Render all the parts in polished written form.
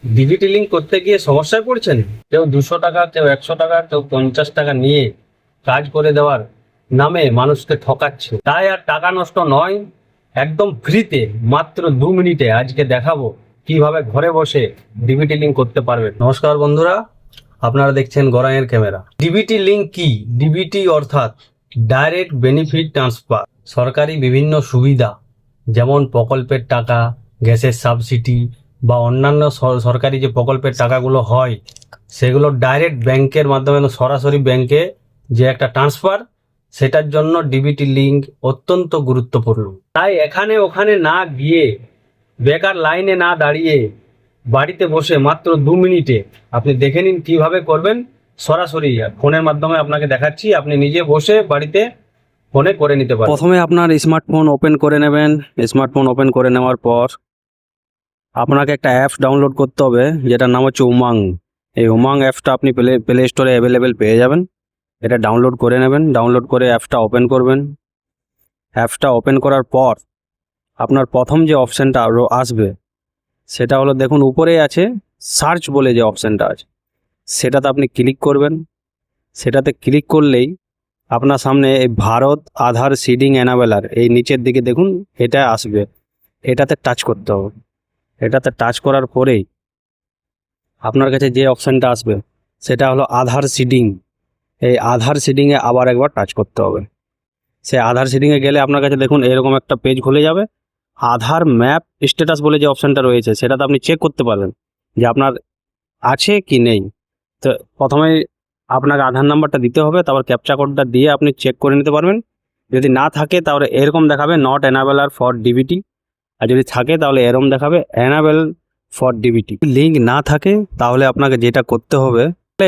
DBT link করতে গিয়ে সমস্যায় পড়ছেন? কেউ 200 টাকা, কেউ 100 টাকা, কেউ 50 টাকা নিয়ে কাজ করে দেওয়ার নামে মানুষকে ঠকাচ্ছে। তাই আর টাকা নষ্ট নয়, একদম ফ্রিতে মাত্র 2 মিনিটে আজকে দেখাবো কিভাবে ঘরে বসে ডিবিটি লিঙ্ক করতে পারবেন। নমস্কার বন্ধুরা, আপনারা দেখছেন গরাইয়ের ক্যামেরা। ডিবিটি লিঙ্ক কি? ডিবিটি অর্থাৎ ডাইরেক্ট বেনিফিট ট্রান্সফার। সরকারি বিভিন্ন সুবিধা যেমন প্রকল্পের টাকা, গ্যাসের সাবসিডি বা অন্যান্য সরকারি যে প্রকল্পের টাকাগুলো হয় সেগুলো ডাইরেক্ট ব্যাংকের মাধ্যমে সরাসরি ব্যাংকে যে একটা ট্রান্সফার, সেটার জন্য ডিবিটি লিঙ্ক অত্যন্ত গুরুত্বপূর্ণ। তাই এখানে ওখানে না গিয়ে, বেকার লাইনে না দাঁড়িয়ে, বাড়িতে বসে মাত্র 2 মিনিটে আপনি দেখে নিন কিভাবে করবেন। সরাসরি ফোনের মাধ্যমে আপনাকে দেখাচ্ছি, আপনি নিজে বসে বাড়িতে ফোনে করে নিতে পারেন। প্রথমে আপনার স্মার্টফোন ওপেন করে নেবেন। স্মার্টফোন ওপেন করে নেওয়ার পর আপনাকে একটা অ্যাপস ডাউনলোড করতে হবে, যেটার নাম হচ্ছে উমাং। এই উমাং অ্যাপসটা আপনি প্লে স্টোরে অ্যাভেলেবেল পেয়ে যাবেন। এটা ডাউনলোড করে নেবেন। ডাউনলোড করে অ্যাপসটা ওপেন করবেন। অ্যাপসটা ওপেন করার পর আপনার প্রথম যে অপশানটা আসবে সেটা হলো, দেখুন উপরেই আছে সার্চ বলে যে অপশানটা আছে, সেটাতে আপনি ক্লিক করবেন। সেটাতে ক্লিক করলেই আপনার সামনে এই ভারত আধার সিডিং এনাবেলার এই নিচের দিকে দেখুন এটা আসবে। এটাতে টাচ করতে হবে। এটাতে টাচ করার পরেই আপনার কাছে যে অপশানটা আসবে সেটা হলো আধার সিডিং। এই আধার সিডিংয়ে আবার একবার টাচ করতে হবে। সেই আধার সিডিংয়ে গেলে আপনার কাছে দেখুন এরকম একটা পেজ খুলে যাবে। আধার ম্যাপ স্ট্যাটাস বলে যে অপশানটা রয়েছে সেটাতে আপনি চেক করতে পারবেন যে আপনার আছে কি নেই। তো প্রথমে আপনাকে আধার নাম্বারটা দিতে হবে, তারপর ক্যাপচা কোডটা দিয়ে আপনি চেক করে নিতে পারবেন। যদি না থাকে তাহলে এরকম দেখাবে নট এনাবেলার ফর ডিবিটি, আর যদি থাকে তাহলে এরকম দেখাবে এনাবেল ফর ডিবিটি। লিঙ্ক না থাকে তাহলে আপনাকে যেটা করতে হবে,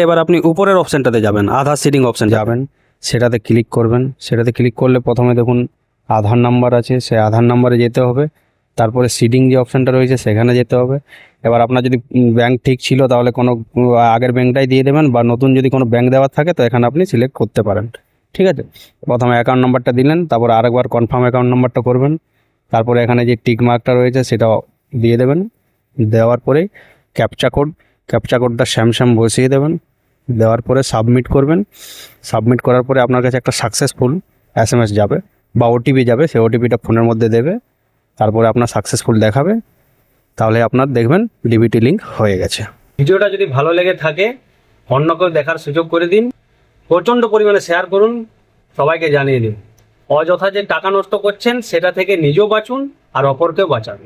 এবার আপনি উপরের অপশানটাতে যাবেন, আধার সিডিং অপশান যাবেন, সেটাতে ক্লিক করবেন। সেটাতে ক্লিক করলে প্রথমে দেখুন আধার নাম্বার আছে, সেই আধার নাম্বারে যেতে হবে। তারপরে সিডিং যে অপশানটা রয়েছে সেখানে যেতে হবে। এবার আপনার যদি ব্যাংক ঠিক ছিল তাহলে কোনো আগের ব্যাংকটাই দিয়ে দেবেন, বা নতুন যদি কোনো ব্যাংক দেওয়ার থাকে তো এখানে আপনি সিলেক্ট করতে পারেন। ঠিক আছে, প্রথমে অ্যাকাউন্ট নাম্বারটা দিলেন, তারপর আরেকবার কনফার্ম অ্যাকাউন্ট নাম্বারটা করবেন। তারপরে এখানে যে টিক মার্কটা রয়েছে সেটাও দিয়ে দেবেন। দেওয়ার পরে ক্যাপচা কোডটা শ্যাম বসিয়ে দেবেন। দেওয়ার পরে সাবমিট করবেন। সাবমিট করার পরে আপনার কাছে একটা সাকসেসফুল SMS যাবে বা OTP যাবে। সেই OTPটা ফোনের মধ্যে দেবে, তারপরে আপনার সাকসেসফুল দেখাবে। তাহলে আপনার দেখবেন ডিবিটি লিঙ্ক হয়ে গেছে। ভিডিওটা যদি ভালো লেগে থাকে অন্যকেও দেখার সুযোগ করে দিন, প্রচণ্ড পরিমাণে শেয়ার করুন, সবাইকে জানিয়ে দিন। অযথা যে টাকা নষ্ট করছেন সেটা থেকে নিজেও বাঁচুন আর অপরকেও বাঁচান।